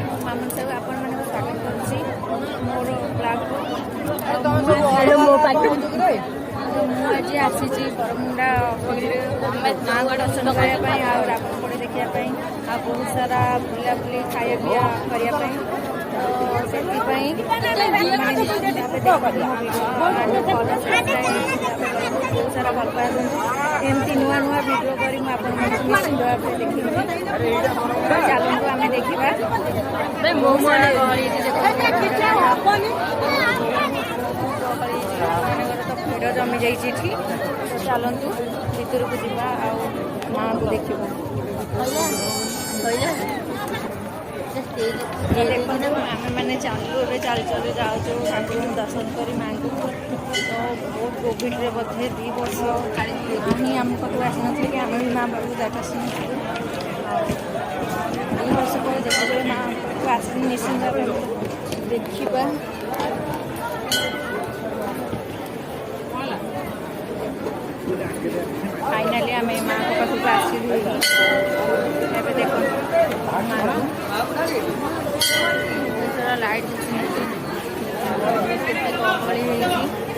नमस्कार मु मामन साहू आपण मानक स्वागत करुच्ची मोर ब्लॉग मुझे आसी बरमुंडा माँ को दर्शन करने रावणपोड़ी देखापी आ बहुत सारा बुलाबुली खाया पिया करने से बहुत सारा भल पाए एमती नुआ नुआ भिडियो कर निश्चित भाव देखी चलते आम देखा तो भिड़ जमी जा चलतु भर को जा माँ को देखा आम मैंने चालू चल चल जाऊँ ठाकुर दर्शन कर माँ को तो बहुत कोविड रे बोधे 2 वर्ष ही आम पाक आसी ना कि आम भी माँ पाक जाता 2 वर्ष पर देखते माँ पाक आस निश्चिंत देखा फाइनाली आम माँ पाखक आसलु देख बहुत सारा लाइट गहली